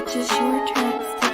Purchase your tracks today.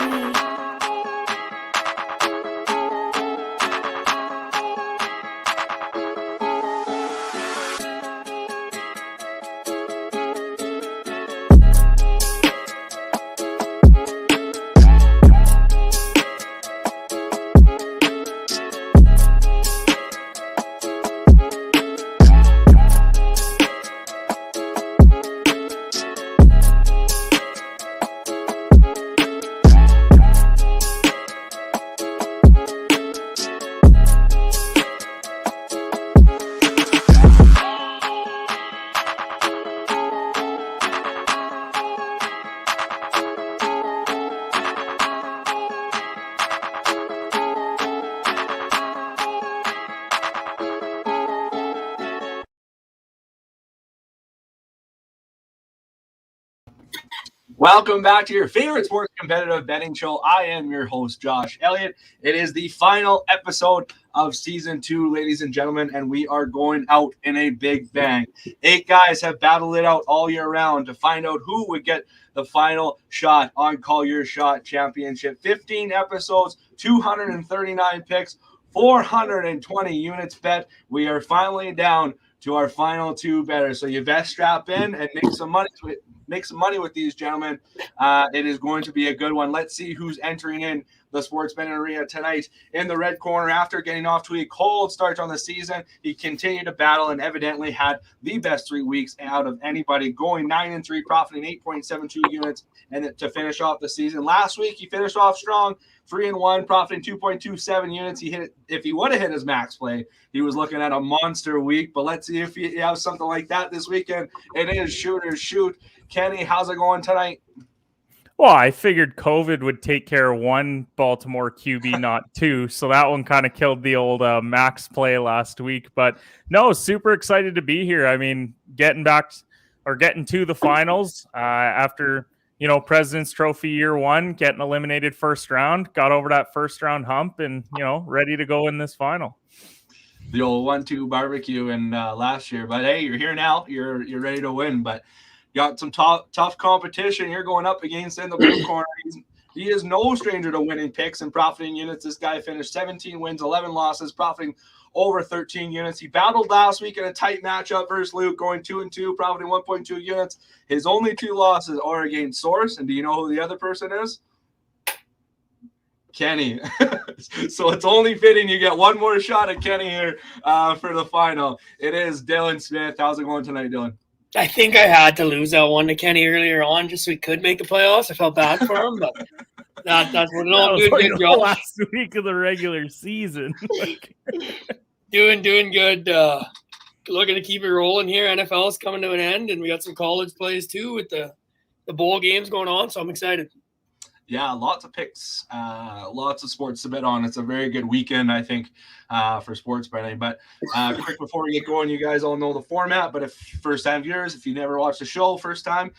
Welcome back to your favorite sports competitive betting show. I am your host, Josh Elliott. It is the final episode of season 2, ladies and gentlemen, and we are going out in a big bang. 8 guys have battled it out all year round to find out who would get the final shot on Call Your Shot Championship. 15 episodes, 239 picks, 420 units bet. We are finally down to our final 2 bettors. So you best strap in and make some money with these gentlemen. It is going to be a good one. Let's see who's entering in the Sports Betting Arena tonight. In the red corner, after getting off to a cold start on the season, he continued to battle and evidently had the best 3 weeks out of anybody, going 9-3, profiting 8.72 units, and to finish off the season. Last week, he finished off strong, 3-1, profiting 2.27 units. He hit it. If he would have hit his max play, he was looking at a monster week. But let's see if he has something like that this weekend. It is shooters shoot. Kenny, how's it going tonight? Well, I figured COVID would take care of one Baltimore QB, not 2. So that one kind of killed the old max play last week. But no, super excited to be here. I mean, getting to the finals after, President's Trophy year 1, getting eliminated first round, got over that first round hump and, ready to go in this final. The old 1-2 barbecue and last year. But hey, you're here now. You're ready to win. But got some tough competition. You're going up against in the blue corner. He is no stranger to winning picks and profiting units. This guy finished 17 wins, 11 losses, profiting over 13 units. He battled last week in a tight matchup versus Luke, going 2-2, profiting 1.2 units. His only 2 losses are against Source. And do you know who the other person is? Kenny. So it's only fitting you get one more shot at Kenny here for the final. It is Dylan Smith. How's it going tonight, Dylan? I think I had to lose that one to Kenny earlier on just so we could make the playoffs. I felt bad for him, but that's what it all good job. Last week of the regular season. Doing good. Looking to keep it rolling here. NFL is coming to an end, and we got some college plays too with the bowl games going on, so I'm excited. Yeah, lots of picks, lots of sports to bet on. It's a very good weekend, I think, for sports betting. But quick before we get going, you guys all know the format. But if first-time viewers, if you never watched the show first time,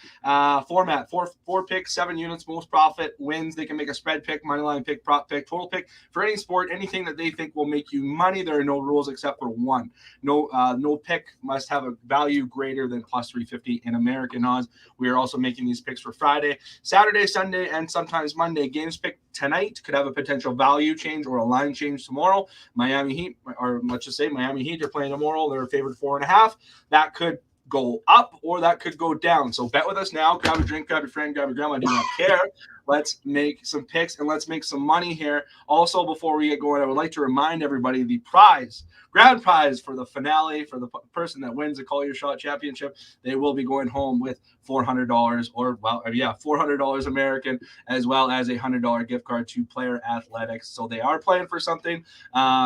format, four picks, 7 units, most profit wins. They can make a spread pick, money line pick, prop pick, total pick for any sport, anything that they think will make you money. There are no rules except for one. No pick must have a value greater than plus 350 in American odds. We are also making these picks for Friday, Saturday, Sunday, and sometimes Monday. Games picked tonight could have a potential value change or a line change tomorrow. Miami Heat, or let's just say Miami Heat, are playing tomorrow. They're favored 4.5. That could go up or that could go down. So bet with us now. Grab a drink, grab your friend, grab your grandma. I do not care. Let's make some picks and let's make some money here. Also, before we get going, I would like to remind everybody the grand prize for the finale, for the person that wins the Call Your Shot Championship, they will be going home with $400 $400 American, as well as a $100 gift card to Player Athletics. So they are playing for something.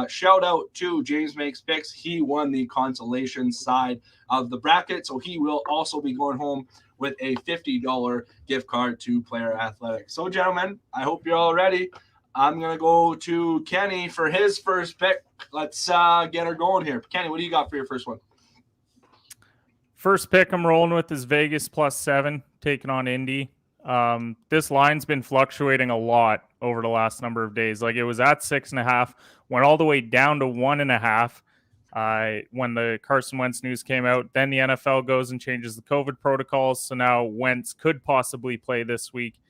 Shout out to James Makes Picks. He won the consolation side of the bracket, so he will also be going home with a $50 gift card to Player Athletics. So, gentlemen, I hope you're all ready. I'm going to go to Kenny for his first pick. Let's get her going here. Kenny, what do you got for your first one? First pick I'm rolling with is Vegas +7, taking on Indy. This line's been fluctuating a lot over the last number of days. Like, it was at 6.5, went all the way down to 1.5. When the Carson Wentz news came out, then the NFL goes and changes the COVID protocols. So now Wentz could possibly play this week.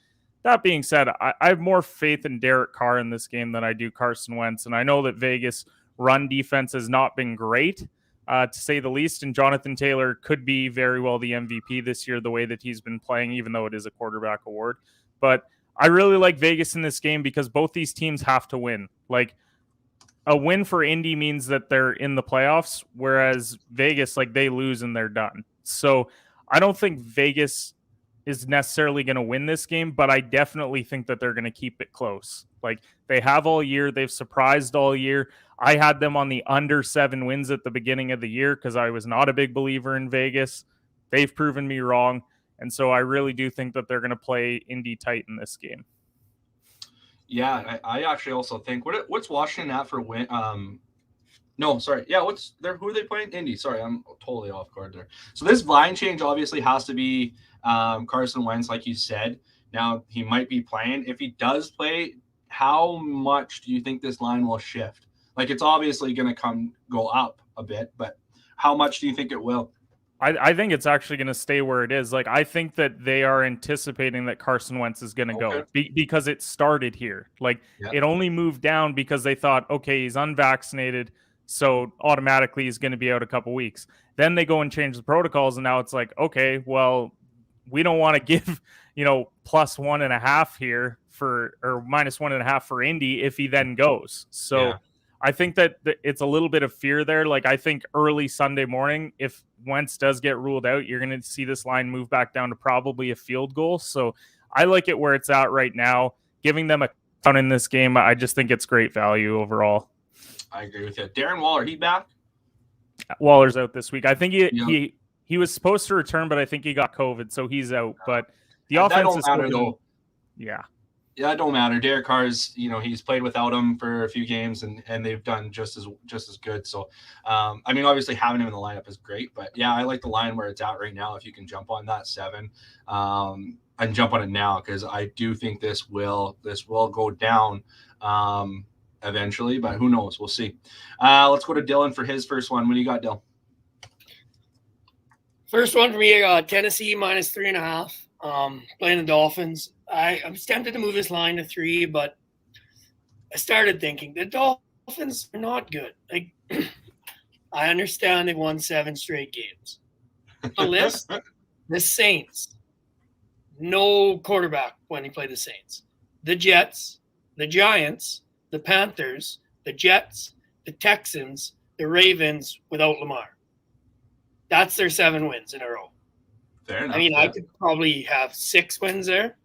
that being said, I have more faith in Derek Carr in this game than I do Carson Wentz. And I know that Vegas run defense has not been great, to say the least. And Jonathan Taylor could be very well the MVP this year, the way that he's been playing, even though it is a quarterback award. But I really like Vegas in this game because both these teams have to win. Like, a win for Indy means that they're in the playoffs, whereas Vegas, like, they lose and they're done. So I don't think Vegas is necessarily going to win this game, but I definitely think that they're going to keep it close. Like, they have all year. They've surprised all year. I had them on the under 7 wins at the beginning of the year because I was not a big believer in Vegas. They've proven me wrong. And so I really do think that they're going to play Indy tight in this game. Yeah, I actually also think what's Washington at for win? No, sorry. Yeah, who are they playing? Indy. Sorry, I'm totally off guard there. So this line change obviously has to be Carson Wentz, like you said. Now he might be playing. If he does play, how much do you think this line will shift? Like, it's obviously going to go up a bit, but how much do you think it will? I think it's actually going to stay where it is. Like, I think that they are anticipating that Carson Wentz is going to go because it started here. Like, It only moved down because they thought, okay, he's unvaccinated, so automatically he's going to be out a couple weeks. Then they go and change the protocols, and now it's like, okay, well, we don't want to give, plus 1.5 here or minus 1.5 for Indy if he then goes. So I think that it's a little bit of fear there. Like, I think early Sunday morning, if Wentz does get ruled out, you're going to see this line move back down to probably a field goal. So I like it where it's at right now. Giving them a ton in this game, I just think it's great value overall. I agree with you. Darren Waller, he back? Waller's out this week. I think he was supposed to return, but I think he got COVID, so he's out. But the offense is matter, though. Yeah, it don't matter. Derek Carr's, he's played without him for a few games, and they've done just as good. So, obviously having him in the lineup is great, but yeah, I like the line where it's at right now. If you can jump on that 7, and jump on it now, because I do think this will go down eventually, but who knows? We'll see. Let's go to Dylan for his first one. What do you got, Dylan? First one for me, Tennessee minus 3.5. Playing the Dolphins. I'm tempted to move this line to 3, but I started thinking the Dolphins are not good. Like, I understand they've won 7 straight games. The list, the Saints, no quarterback when he played the Saints. The Jets, the Giants, the Panthers, the Jets, the Texans, the Ravens without Lamar. That's their 7 wins in a row. Fair enough. I could probably have 6 wins there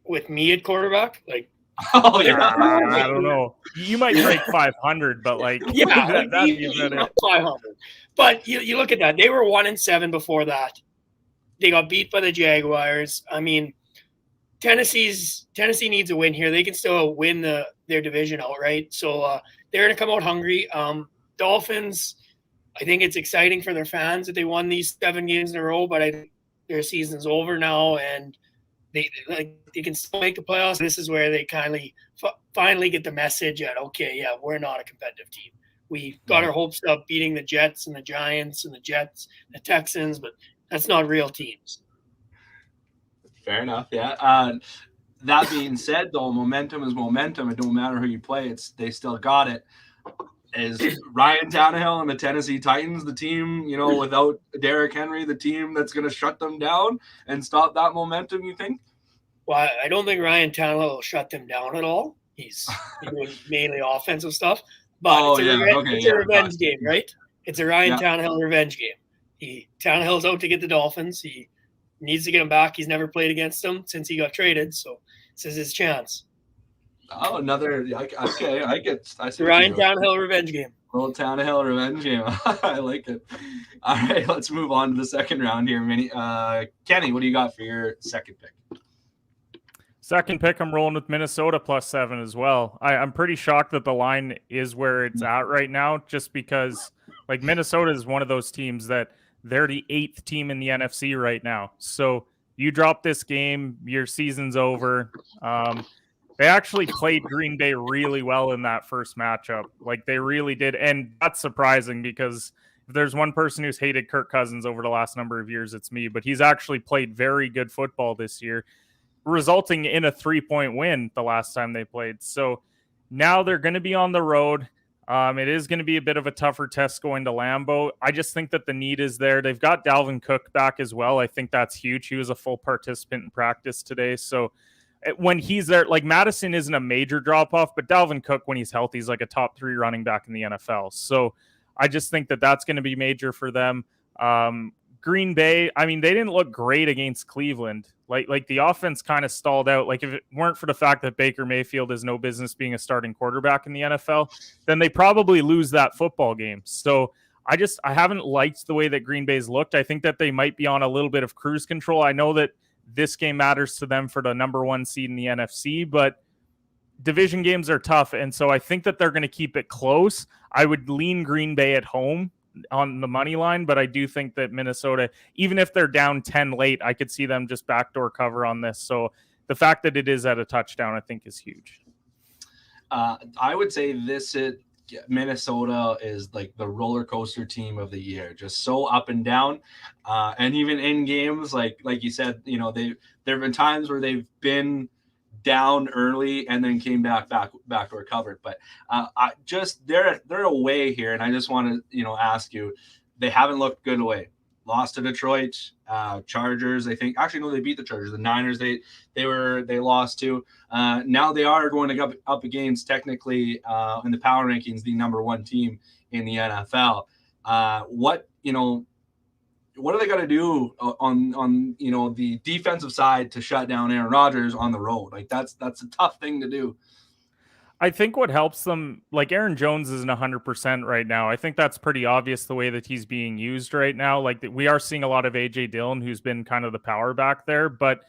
with me at quarterback. Like, I don't know. You might break 500, but like, not 500. But you look at that; they were 1-7 before that. They got beat by the Jaguars. Tennessee needs a win here. They can still win their division outright. So they're going to come out hungry. Dolphins. I think it's exciting for their fans that they won these 7 games in a row, but I think their season's over now, and they can still make the playoffs. This is where they finally get the message that, okay, yeah, we're not a competitive team. We got our hopes up beating the Jets and the Giants and the Jets, the Texans, but that's not real teams. Fair enough, yeah. That being said, though, momentum is momentum. It don't matter who you play. They still got it. Is Ryan Tannehill and the Tennessee Titans the team, without Derrick Henry, the team that's going to shut them down and stop that momentum, you think? Well, I don't think Ryan Tannehill will shut them down at all. He's doing mainly offensive stuff. But it's a revenge game, right? It's a Ryan Tannehill revenge game. Tannehill's out to get the Dolphins. He needs to get them back. He's never played against them since he got traded, so this is his chance. Oh, another. Okay, I see Ryan Tannehill revenge game. Little Tannehill revenge game. I like it. All right, let's move on to the second round here. Kenny, what do you got for your second pick? Second pick, I'm rolling with Minnesota plus 7 as well. I'm pretty shocked that the line is where it's at right now, just because like Minnesota is one of those teams that they're the 8th team in the NFC right now. So you drop this game, your season's over. They actually played Green Bay really well in that first matchup. Like, they really did. And that's surprising because if there's one person who's hated Kirk Cousins over the last number of years, it's me. But he's actually played very good football this year. resulting in a 3-point win the last time they played. So now they're going to be on the road. It is going to be a bit of a tougher test going to Lambeau. I just think that the need is there. They've got Dalvin Cook back as well. I think that's huge. He was a full participant in practice today. So when he's there, like Madison isn't a major drop-off, but Dalvin Cook, when he's healthy, is like a top 3 running back in the NFL. So I just think that that's going to be major for them. Green Bay, I mean, they didn't look great against Cleveland. Like the offense kind of stalled out. Like if it weren't for the fact that Baker Mayfield has no business being a starting quarterback in the NFL, then they probably lose that football game. So I haven't liked the way that Green Bay's looked. I think that they might be on a little bit of cruise control. I know that this game matters to them for the number 1 seed in the NFC, but division games are tough. And so I think that they're going to keep it close. I would lean Green Bay at home on the money line, but I do think that Minnesota, even if they're down 10 late, I could see them just backdoor cover on this. So the fact that it is at a touchdown, I think is huge. I would say Minnesota is like the roller coaster team of the year, just so up and down. And even in games, like you said, there have been times where they've been down early and then came backdoor covered. But they're away here, and I just want to ask you, they haven't looked good away. Lost to Detroit, Chargers. I think actually no, they beat the Chargers. The Niners they lost to. Now they are going to go up against technically in the power rankings the number 1 team in the NFL. What are they going to do on the defensive side to shut down Aaron Rodgers on the road? Like that's a tough thing to do. I think what helps them, like Aaron Jones isn't 100% right now. I think that's pretty obvious the way that he's being used right now. Like we are seeing a lot of AJ Dillon, who's been kind of the power back there. But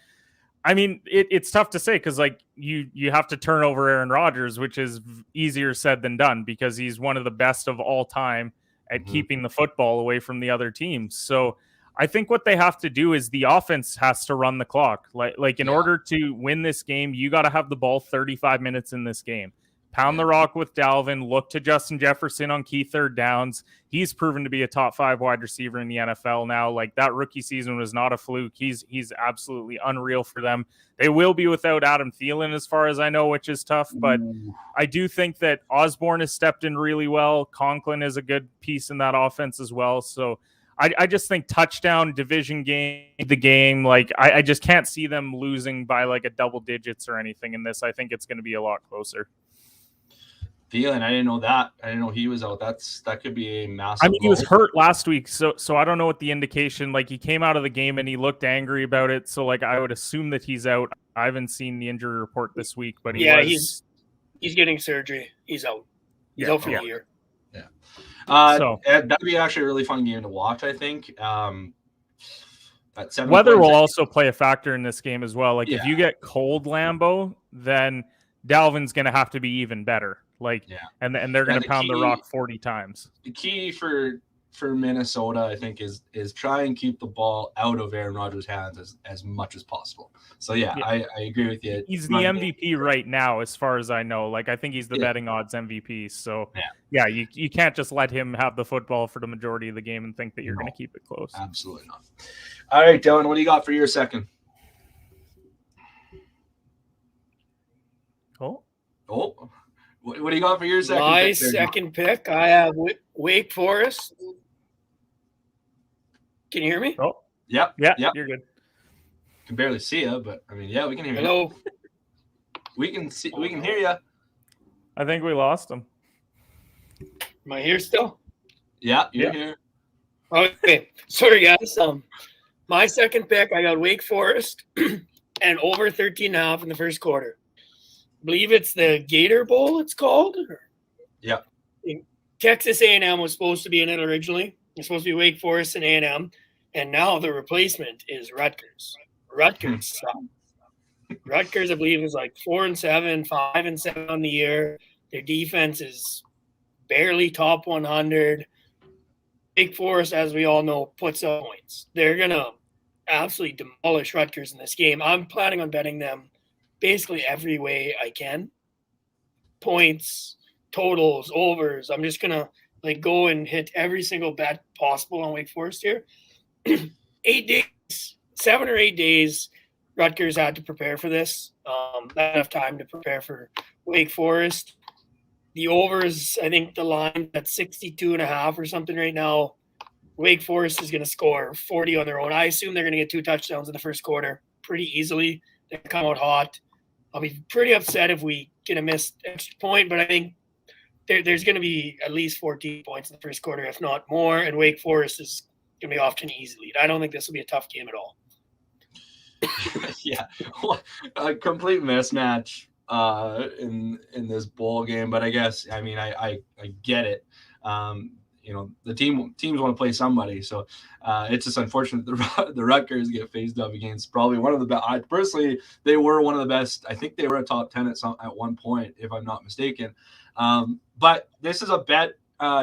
I mean, it's tough to say because like you have to turn over Aaron Rodgers, which is easier said than done because he's one of the best of all time at keeping the football away from the other teams. So I think what they have to do is the offense has to run the clock. Like in order to win this game, you got to have the ball 35 minutes in this game. Pound the rock with Dalvin, look to Justin Jefferson on key third downs. He's proven to be a top 5 wide receiver in the NFL now. Like that rookie season was not a fluke. He's absolutely unreal for them. They will be without Adam Thielen as far as I know, which is tough, but I do think that Osborne has stepped in really well. Conklin is a good piece in that offense as well. So I just think touchdown, division game, the game, like I just can't see them losing by like a double digits or anything in this. I think it's going to be a lot closer. Thielen, I didn't know that. I didn't know he was out. That could be a massive. I mean, he was hurt last week, so I don't know what the indication. Like he came out of the game and he looked angry about it. So like I would assume that he's out. I haven't seen the injury report this week, but he's getting surgery. He's out. He's out for the year. Yeah. That'd be actually a really fun game to watch. I think. Weather will also play a factor in this game as well. Like if you get cold Lambeau, then Dalvin's going to have to be even better. And they're going to pound the rock 40 times. The key for Minnesota, I think, is try and keep the ball out of Aaron Rodgers' hands as much as possible. So I agree with you. He's the MVP right now, as far as I know. Like I think he's the betting odds MVP. So you can't just let him have the football for the majority of the game and think that you're going to keep it close. Absolutely not. All right, Dylan, what do you got for your second? Oh. What do you got for your second pick? My second second pick, I have Wake Forest. Can you hear me? Oh, yep. You're good. Can barely see you, but I mean, we can hear you. Hello. We can hear you. I think we lost him. Am I here still? Yeah, you're here. Okay. Sorry, guys. My second pick, I got Wake Forest and over 13.5 in the first quarter. I believe it's the Gator Bowl it's called. Yeah. Texas A&M was supposed to be in it originally. It's supposed to be Wake Forest and A&M. And now the replacement is Rutgers. Rutgers suck. Rutgers, I believe, is like 4-7, 5-7 on the year. Their defense is barely top 100. Wake Forest, as we all know, puts up points. They're going to absolutely demolish Rutgers in this game. I'm planning on betting them basically every way I can. Points, totals, overs. I'm just gonna go and hit every single bet possible on Wake Forest here. 7 or 8 days. Rutgers had to prepare for this. Not enough time to prepare for Wake Forest. The overs, I think the line at 62.5 or something right now. Wake Forest is going to score 40 on their own. I assume they're going to get 2 touchdowns in the first quarter pretty easily. They come out hot. I'll be pretty upset if we get a missed extra point, but I think there's going to be at least 14 points in the first quarter, if not more, and Wake Forest is going to be off to an easy lead. I don't think this will be a tough game at all. Yeah, a complete mismatch in this bowl game, but I guess I get it. The teams want to play somebody, so it's just unfortunate the Rutgers get faced up against probably one of the best. Personally, they were one of the best. I think they were a top 10 at one point, if I'm not mistaken. But this is a bet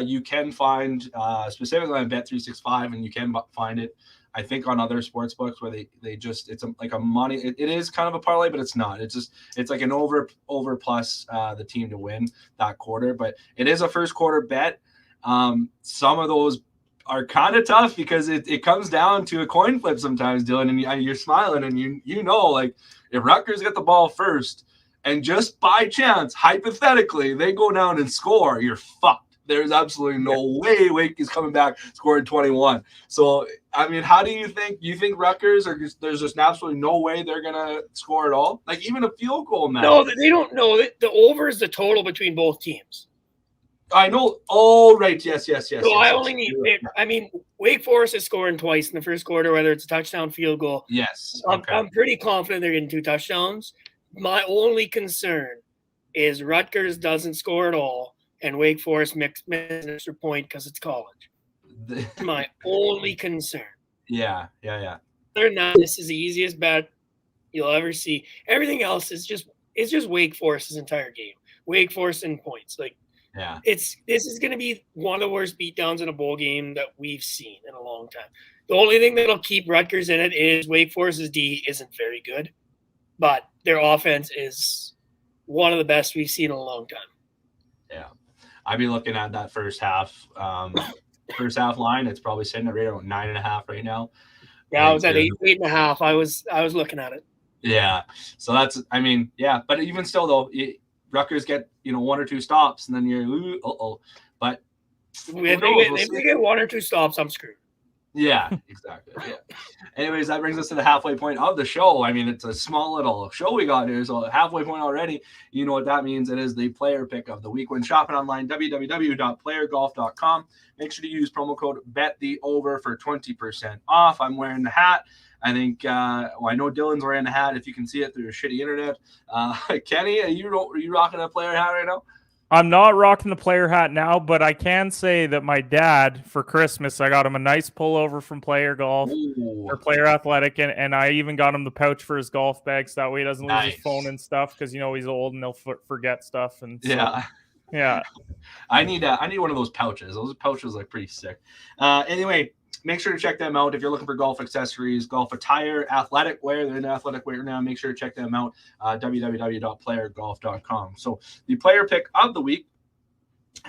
you can find specifically on Bet365, and you can find it, I think, on other sports books where they just like a money. It is kind of a parlay, but it's not. It's like an over plus the team to win that quarter. But it is a first quarter bet. Some of those are kind of tough because it comes down to a coin flip sometimes, Dylan, and you're smiling, and you know, like, if Rutgers get the ball first and just by chance, hypothetically, they go down and score, you're fucked. There's absolutely no way Wake is coming back scoring 21. So, how do you think? You think Rutgers there's just absolutely no way they're going to score at all? Like, even a field goal match. No, they don't know. The over is the total between both teams. I know. Oh, right. Yes. So I only need – Wake Forest is scoring twice in the first quarter, whether it's a touchdown, field goal. Yes. Okay. I'm pretty confident they're getting 2 touchdowns. My only concern is Rutgers doesn't score at all, and Wake Forest misses an extra point because it's college. That's my only concern. Yeah. Other than that, this is the easiest bet you'll ever see. Everything else is just Wake Forest's entire game. Wake Forest in points. Yeah. This is going to be one of the worst beatdowns in a bowl game that we've seen in a long time. The only thing that'll keep Rutgers in it is Wake Forest's D isn't very good, but their offense is one of the best we've seen in a long time. Yeah. I'd be looking at that first half line. It's probably sitting at right around 9.5 right now. Yeah, I was at 8.5. I was looking at it. Yeah. So that's, but even still though, Rutgers get 1 or 2 stops, and then you're But if they get 1 or 2 stops, I'm screwed. Yeah, exactly. Yeah. Anyways, that brings us to the halfway point of the show. It's a small little show we got here, so halfway point already. You know what that means. It is the player pick of the week. When shopping online, www.playergolf.com. Make sure to use promo code BETTHEOVER for 20% off. I'm wearing the hat. I think, I know Dylan's wearing the hat if you can see it through your shitty internet. Kenny, are you rocking a player hat right now? I'm not rocking the player hat now, but I can say that my dad, for Christmas, I got him a nice pullover from Player Golf or Player Athletic, and I even got him the pouch for his golf bag so that way he doesn't lose his phone and stuff because, he's old and he'll forget stuff. And so, yeah. I need one of those pouches. Those pouches look pretty sick. Anyway, make sure to check them out if you're looking for golf accessories, golf attire, athletic wear. They're in athletic wear now. Make sure to check them out, www.playergolf.com. So the player pick of the week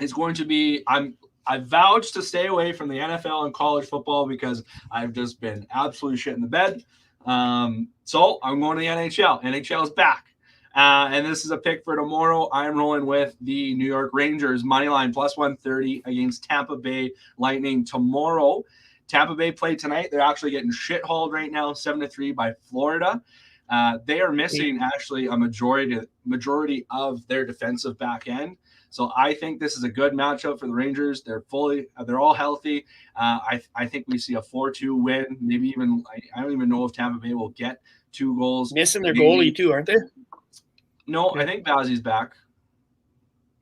is going to be I vouched to stay away from the NFL and college football because I've just been absolutely shit in the bed. So I'm going to the NHL. NHL is back. And this is a pick for tomorrow. I'm rolling with the New York Rangers money line plus 130 against Tampa Bay Lightning tomorrow. Tampa Bay played tonight. They're actually getting shit-hauled right now, 7-3 by Florida. They are missing actually a majority of their defensive back end. So I think this is a good matchup for the Rangers. They're all healthy. I think we see a 4-2 win. Maybe even I don't even know if Tampa Bay will get 2 goals. Missing their goalie too, aren't they? No, I think Bazzi's back.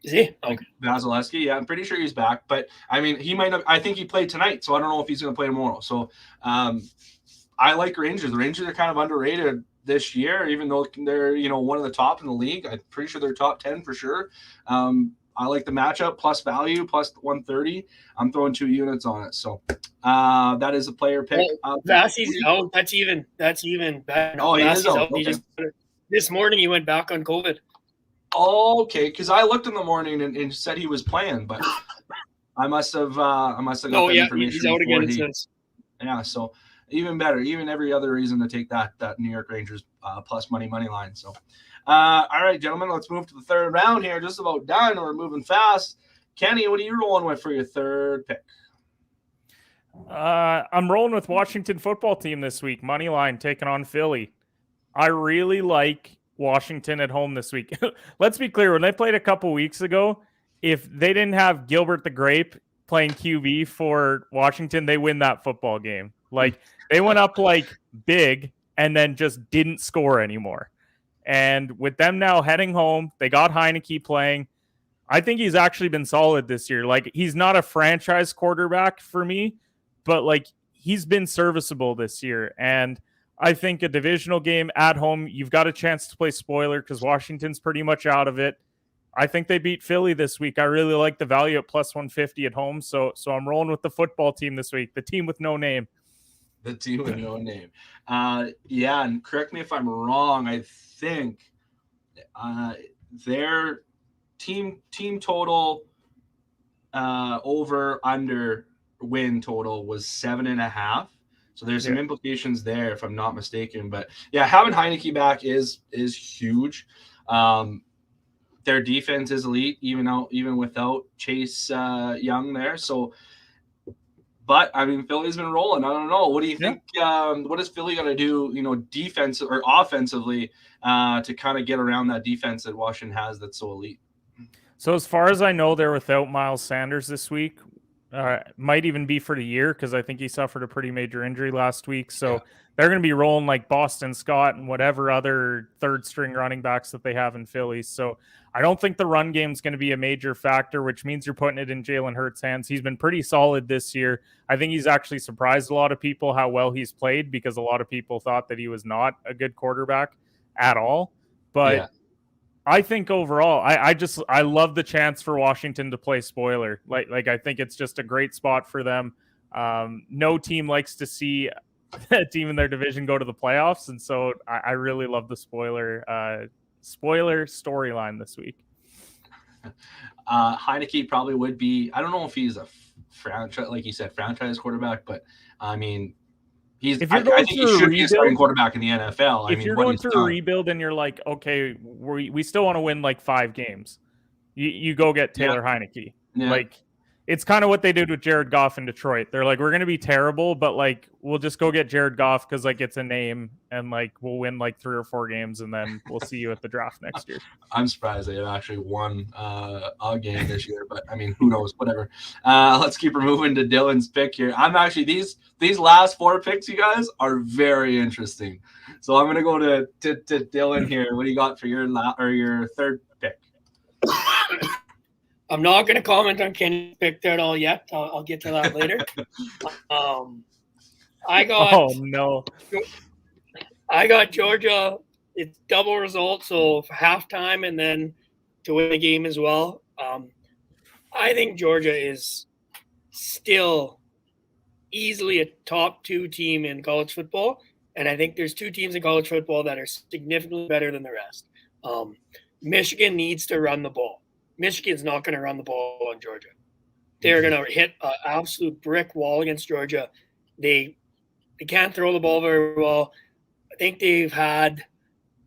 Is he? Okay. Vasilevsky, yeah, I'm pretty sure he's back. But he might not. I think he played tonight, so I don't know if he's going to play tomorrow. So I like Rangers. The Rangers are kind of underrated this year, even though they're one of the top in the league. I'm pretty sure they're top 10 for sure. I like the matchup plus value plus 130. I'm throwing 2 units on it. So that is a player pick. Vassie's out. That's even better. Oh, he is out. Okay. This morning he went back on COVID. Okay, because I looked in the morning and said he was playing, but I must have got that information. He's out again since. Yeah, so even better. Even every other reason to take that New York Rangers plus money line. So, all right, gentlemen, let's move to the third round here. Just about done. We're moving fast. Kenny, what are you rolling with for your third pick? I'm rolling with Washington football team this week. Money line taking on Philly. I really like Washington at home this week. Let's be clear. When they played a couple weeks ago, if they didn't have Gilbert the Grape playing QB for Washington, they win that football game. Like, they went up like big and then just didn't score anymore. And with them now heading home, they got Heineke playing. I think he's actually been solid this year. Like, he's not a franchise quarterback for me, but like, he's been serviceable this year. And I think a divisional game at home, you've got a chance to play spoiler because Washington's pretty much out of it. I think they beat Philly this week. I really like the value at plus 150 at home. So I'm rolling with the football team this week, the team with no name. The team with no name. Yeah, and correct me if I'm wrong. I think their team total over under win total was 7.5. So there's some implications there, if I'm not mistaken. But yeah, having Heineke back is huge. Their defense is elite, even without Chase Young there. So, but I mean, Philly's been rolling. I don't know. What do you think? What is Philly going to do? Defense or offensively to kind of get around that defense that Washington has that's so elite? So as far as I know, they're without Miles Sanders this week. Might even be for the year because I think he suffered a pretty major injury last week. So they're going to be rolling like Boston Scott and whatever other third string running backs that they have in Philly. So I don't think the run game is going to be a major factor, which means you're putting it in Jalen Hurts' hands. He's been pretty solid this year. I think he's actually surprised a lot of people how well he's played because a lot of people thought that he was not a good quarterback at all. But I think overall, I love the chance for Washington to play spoiler. Like I think it's just a great spot for them. No team likes to see a team in their division go to the playoffs, and so I really love the spoiler storyline this week. Heineke probably would be. I don't know if he's a franchise, like you said, franchise quarterback, but I mean. I think he should be a starting quarterback in the NFL. If you're going through a rebuild and you're like, okay, we still want to win like 5 games, you go get Taylor Heineke. Yeah. Like, it's kind of what they did with Jared Goff in Detroit. They're like, we're going to be terrible, but like, we'll just go get Jared Goff because like it's a name and like we'll win like 3 or 4 games and then we'll see you at the draft next year. I'm surprised they have actually won a game this year, but I mean, who knows? Whatever. Let's keep moving to Dylan's pick here. I'm actually these last 4 picks, you guys, are very interesting. So I'm gonna go to Dylan here. What do you got for your third pick? I'm not going to comment on Kenny's pick there at all yet. I'll get to that later. I got Georgia. It's double result, so for halftime and then to win the game as well. I think Georgia is still easily a top 2 team in college football, and I think there's 2 teams in college football that are significantly better than the rest. Michigan needs to run the ball. Michigan's not going to run the ball on Georgia. They're going to hit an absolute brick wall against Georgia. They can't throw the ball very well. I think they've had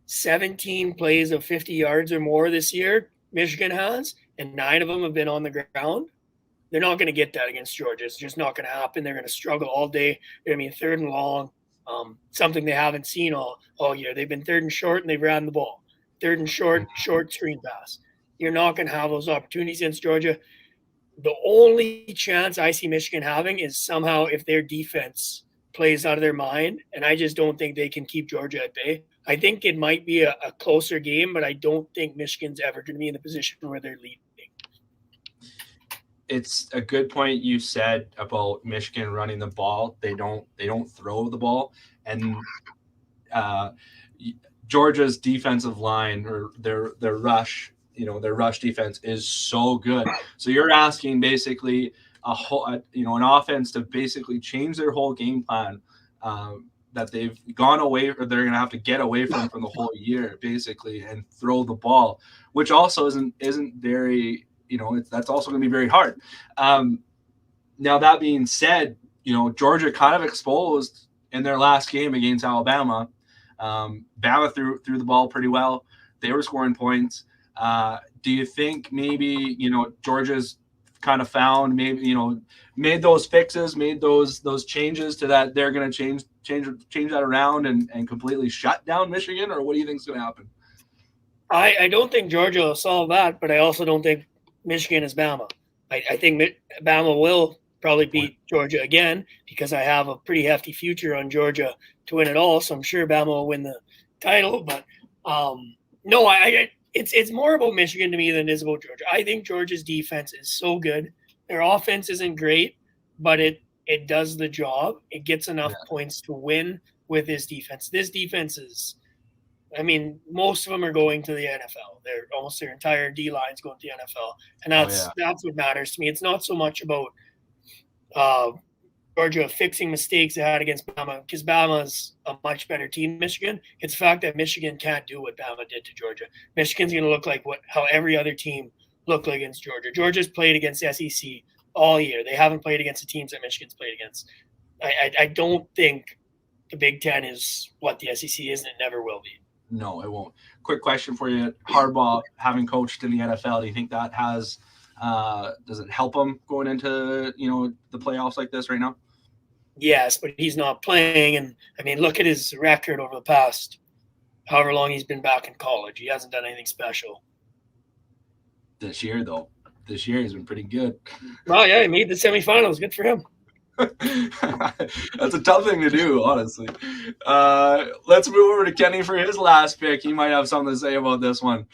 17 plays of 50 yards or more this year, Michigan has, and 9 of them have been on the ground. They're not going to get that against Georgia. It's just not going to happen. They're going to struggle all day. They're going to be 3rd and long, something they haven't seen all year. They've been 3rd and short, and they've ran the ball. 3rd and short screen pass. You're not going to have those opportunities against Georgia. The only chance I see Michigan having is somehow if their defense plays out of their mind, and I just don't think they can keep Georgia at bay. I think it might be a closer game, but I don't think Michigan's ever going to be in the position where they're leading. It's a good point you said about Michigan running the ball. They don't throw the ball, and Georgia's defensive line or their rush. Their rush defense is so good. So you're asking basically an offense to basically change their whole game plan that they've gone away or they're going to have to get away from the whole year basically and throw the ball, which also isn't very, that's also going to be very hard. Now that being said, Georgia kind of exposed in their last game against Alabama, Bama threw the ball pretty well. They were scoring points. Do you think maybe, Georgia's kind of found, maybe, made those fixes, made those changes to that, they're going to change that around and completely shut down Michigan? Or what do you think is going to happen? I don't think Georgia will solve that, but I also don't think Michigan is Bama. I think Bama will probably beat Georgia again because I have a pretty hefty future on Georgia to win it all. So I'm sure Bama will win the title. But no, it's more about Michigan to me than it is about Georgia. I think Georgia's defense is so good. Their offense isn't great, but it does the job. It gets enough points to win with this defense. This defense is, most of them are going to the NFL. They're almost their entire D line's going to the NFL, and that's what matters to me. It's not so much about Georgia fixing mistakes they had against Bama, because Bama's a much better team than Michigan. It's the fact that Michigan can't do what Bama did to Georgia. Michigan's going to look like how every other team looked like against Georgia. Georgia's played against SEC all year. They haven't played against the teams that Michigan's played against. I don't think the Big Ten is what the SEC is, and it never will be. No, it won't. Quick question for you. Harbaugh, having coached in the NFL, do you think that has does it help him going into, the playoffs like this right now? Yes, but he's not playing. And look at his record over the past however long he's been back in college. He hasn't done anything special. This year, though. This year he's been pretty good. Well, yeah, he made the semifinals. Good for him. That's a tough thing to do, honestly. Let's move over to Kenny for his last pick. He might have something to say about this one.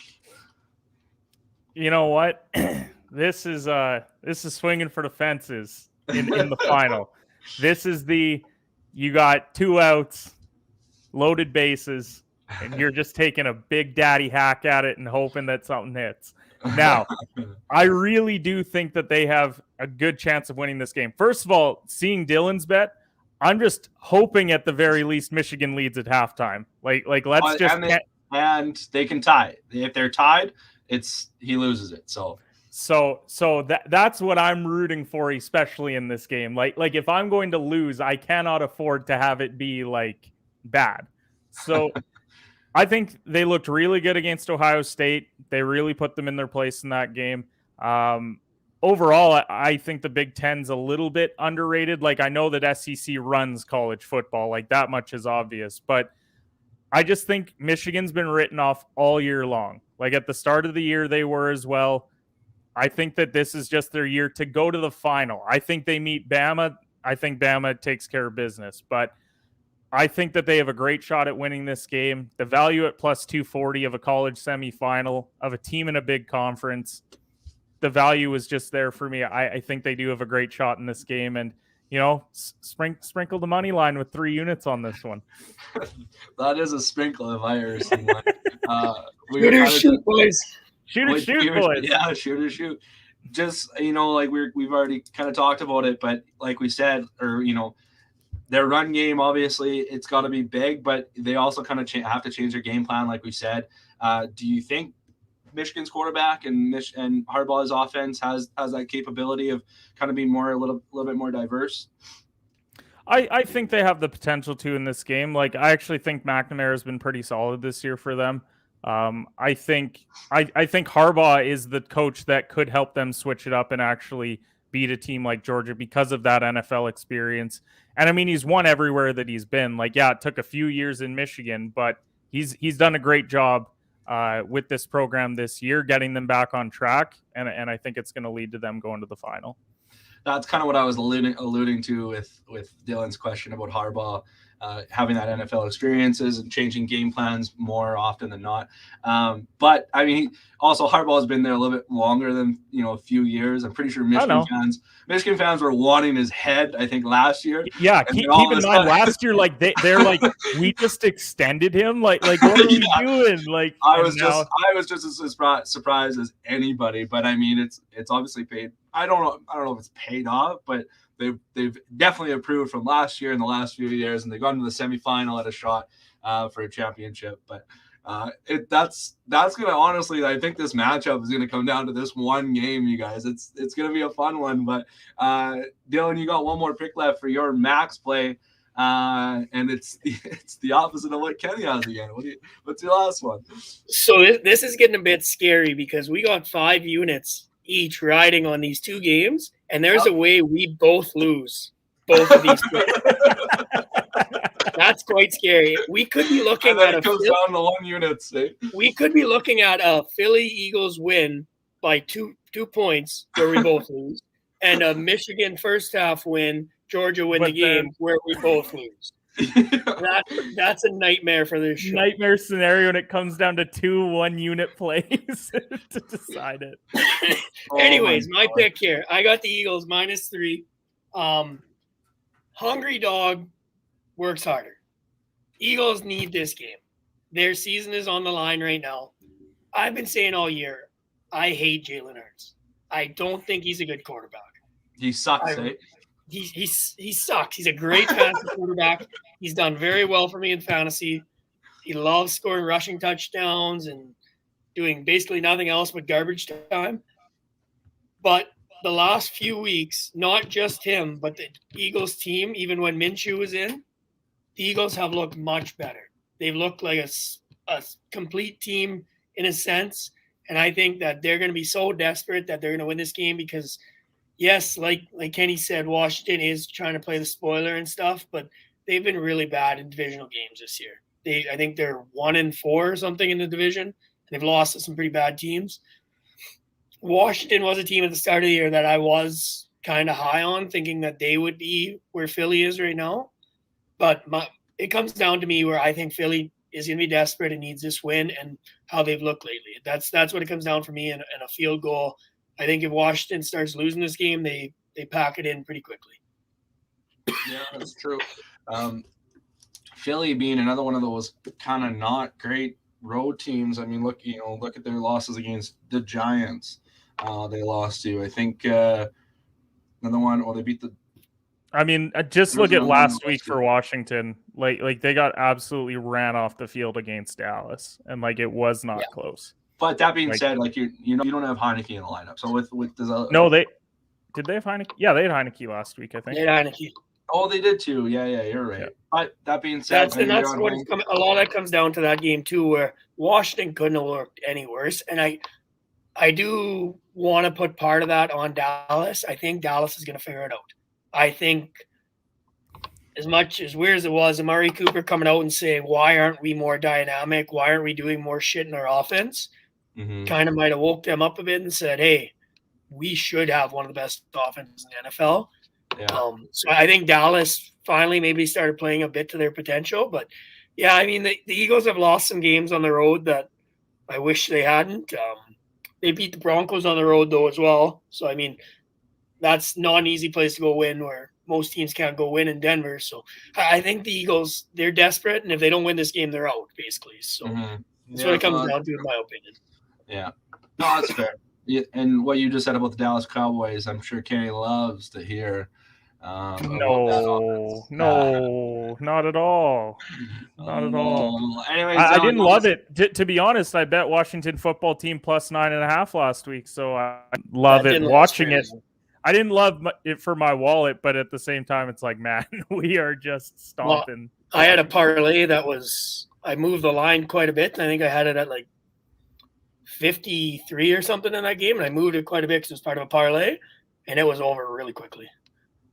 You know what? This is swinging for the fences in the final. This is you got 2 outs, loaded bases, and you're just taking a big daddy hack at it and hoping that something hits. Now, I really do think that they have a good chance of winning this game. First of all, seeing Dylan's bet, I'm just hoping at the very least Michigan leads at halftime. Like let's just and they can tie. If they're tied, he loses it. So that's what I'm rooting for, especially in this game. Like if I'm going to lose, I cannot afford to have it be bad. So I think they looked really good against Ohio State. They really put them in their place in that game. Overall, I think the Big Ten's a little bit underrated. I know that SEC runs college football, that much is obvious, but I just think Michigan's been written off all year long. At the start of the year, they were as well. I think that this is just their year to go to the final. I think they meet Bama. I think Bama takes care of business, but I think that they have a great shot at winning this game. The value at plus 240 of a college semifinal, of a team in a big conference, the value is just there for me. I think they do have a great shot in this game, and sprinkle the money line with 3 units on this one. That is a sprinkle if I ever seen one. Shoot, boys. Shoot, boys. Yeah, shoot. Just, we've already kind of talked about it, but like we said, their run game, obviously, it's got to be big, but they also kind of have to change their game plan, like we said. Do you think Michigan's quarterback and Harbaugh's offense has that capability of kind of being a little bit more diverse? I think they have the potential to in this game. I actually think McNamara has been pretty solid this year for them. I think Harbaugh is the coach that could help them switch it up and actually beat a team like Georgia because of that NFL experience. And he's won everywhere that he's been. It took a few years in Michigan, but he's done a great job with this program this year, getting them back on track. And I think it's going to lead to them going to the final. That's kind of what I was alluding to with Dylan's question about Harbaugh having that NFL experiences and changing game plans more often than not. But also Harbaugh has been there a little bit longer than a few years. I'm pretty sure Michigan fans were wanting his head, I think, last year. Yeah, keep in mind last year, they're we just extended him. What are we doing? I was just as surprised as anybody. But it's obviously paid. I don't know if it's paid off, but they've definitely improved from last year in the last few years, and they've gone to the semifinal at a shot for a championship. But that's gonna, honestly, I think this matchup is gonna come down to this one game, you guys. It's gonna be a fun one. But Dylan, you got one more pick left for your max play. and it's the opposite of what Kenny has again. What's your last one? So this is getting a bit scary because we got 5 units each riding on these 2 games, and there's a way we both lose both of these. That's quite scary. We could be looking at it goes down to 1 unit. We could be looking at a Philly Eagles win by 2 points where we both lose, and a Michigan first half win, Georgia win the game where we both lose. That's a nightmare for this show. Nightmare scenario, and it comes down to 2 1-unit plays to decide it. Anyways, my pick here. I got the Eagles -3. Hungry dog works harder. Eagles need this game. Their season is on the line right now. I've been saying all year, I hate Jalen Hurts. I don't think he's a good quarterback. He sucks, eh? He sucks. He's a great fantasy quarterback. He's done very well for me in fantasy. He loves scoring rushing touchdowns and doing basically nothing else but garbage time. But the last few weeks, not just him, but the Eagles team, even when Minshew was in, the Eagles have looked much better. They've looked like a complete team in a sense. And I think that they're going to be so desperate that they're going to win this game because, yes, like Kenny said, Washington is trying to play the spoiler and stuff, but they've been really bad in divisional games this year. I think they're 1-4 or something in the division. They've lost to some pretty bad teams. Washington was a team at the start of the year that I was kind of high on, thinking that they would be where Philly is right now. But it comes down to me where I think Philly is going to be desperate and needs this win and how they've looked lately. That's what it comes down for me, and a field goal. I think if Washington starts losing this game, they pack it in pretty quickly. Yeah, that's true. Philly being another one of those kind of not great road teams. I mean, look at their losses against the Giants. They lost to, I think, another one. Or they beat the. I mean, just look at last week for Washington. Like they got absolutely ran off the field against Dallas, and it was not close. But that being said, you don't have Heineke in the lineup. So with did they have Heineke? Yeah, they had Heineke last week, I think. They had Heineke. Oh, they did too. Yeah, you're right. Yeah. But that being said, that's what a lot of that comes down to that game too, where Washington couldn't have looked any worse. And I do want to put part of that on Dallas. I think Dallas is going to figure it out. I think as much as weird as it was, Amari Cooper coming out and saying, why aren't we more dynamic? Why aren't we doing more shit in our offense? Kind of might have woke them up a bit and said, hey, we should have one of the best offenses in the NFL. Yeah. So I think Dallas finally maybe started playing a bit to their potential. But, yeah, I mean, the Eagles have lost some games on the road that I wish they hadn't. They beat the Broncos on the road, though, as well. So, I mean, that's not an easy place to go win where most teams can't go win in Denver. So I think the Eagles, they're desperate. And if they don't win this game, they're out, basically. So that's what it comes down to, in my opinion. Yeah. No, that's fair. And what you just said about the Dallas Cowboys, I'm sure Kenny loves to hear. No, not at all. Not at all. Anyways, I didn't love it. To be honest, I bet Washington football team plus 9.5 last week, so I love it watching it. I didn't love it for my wallet, but at the same time, it's like, man, we are just stomping. Well, I had a parlay I moved the line quite a bit, and I think I had it at 53 or something in that game, and I moved it quite a bit because it was part of a parlay, and it was over really quickly.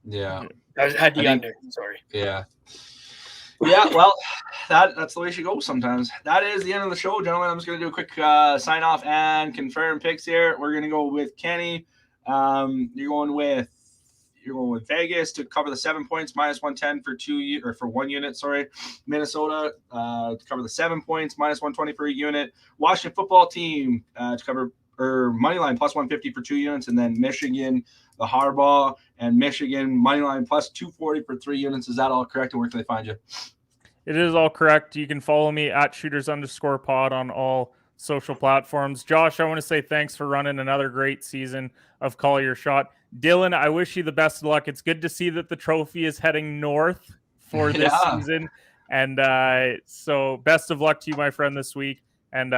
Yeah. I had the under. Sorry. Yeah. Yeah, well, that's the way she goes sometimes. That is the end of the show, gentlemen. I'm just going to do a quick sign off and confirm picks here. We're going to go with Kenny. You're going with Vegas to cover the 7 points, -110 for 1 unit. Sorry, Minnesota to cover the 7 points, -120 for a unit. Washington football team to cover money line +150 for 2 units, and then Michigan, the Harbaugh and Michigan money line +240 for 3 units. Is that all correct? And where can they find you? It is all correct. You can follow me at shooters_pod on all social platforms. Josh, I want to say thanks for running another great season of Call Your Shot. Dylan, I wish you the best of luck. It's good to see that the trophy is heading north for this season. And so best of luck to you, my friend, this week. And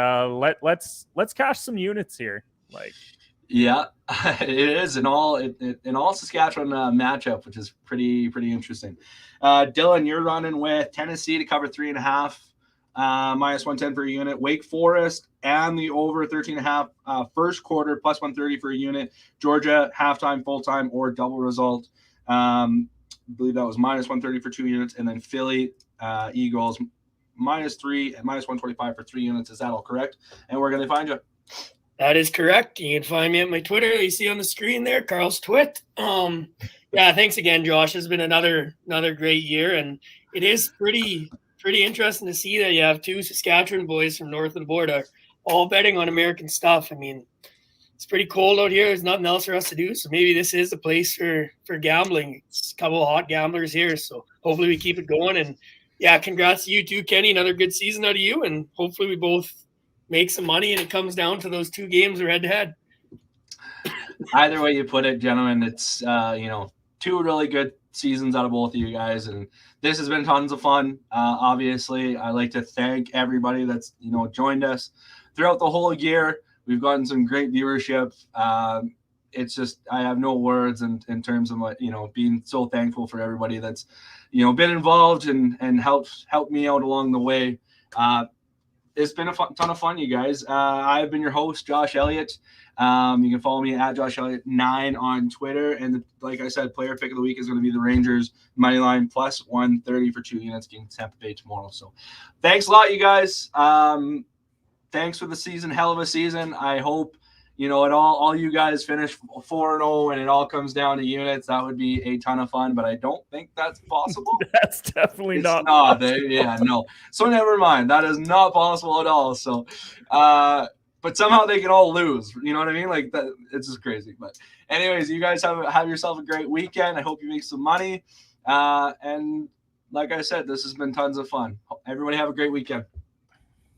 let's cash some units here. Yeah, it is in all Saskatchewan matchup, which is pretty interesting. Dylan, you're running with Tennessee to cover 3.5, minus 110 for a unit. Wake Forest and the over 13.5 first quarter plus 130 for a unit. Georgia halftime, full time, or double result. I believe that was minus 130 for 2 units, and then Philly Eagles -3 and minus 125 for 3 units. Is that all correct? And where can they find you? That is correct. You can find me at my Twitter. You see on the screen there, Carl's Twit. Yeah, thanks again, Josh. It's been another great year, and it is pretty interesting to see that you have 2 Saskatchewan boys from north of the border all betting on American stuff. I mean, it's pretty cold out here. There's nothing else for us to do, so maybe this is the place for gambling. It's a couple of hot gamblers here, so hopefully we keep it going. And yeah, congrats to you too, Kenny. Another good season out of you, and hopefully we both make some money, and it comes down to those 2 games we're head-to-head. Either way you put it, gentlemen, it's 2 really good seasons out of both of you guys, and this has been tons of fun. Obviously, I'd like to thank everybody that's joined us throughout the whole year. We've gotten some great viewership. It's just I have no words in terms of being so thankful for everybody that's been involved and helped me out along the way. It's been a ton of fun, you guys. I've been your host, Josh Elliott. You can follow me at Josh Elliott 9 on Twitter. And like I said, player pick of the week is going to be the Rangers money line plus 130 for 2 units against Tampa Bay tomorrow. So thanks a lot, you guys. Thanks for the season. Hell of a season. I hope all you guys finish 4-0 and it all comes down to units. That would be a ton of fun, but I don't think that's possible. That's definitely not. No. So never mind. That is not possible at all. So, but somehow they can all lose. You know what I mean? Like that. It's just crazy. But anyways, you guys have yourself a great weekend. I hope you make some money. And like I said, this has been tons of fun. Everybody have a great weekend.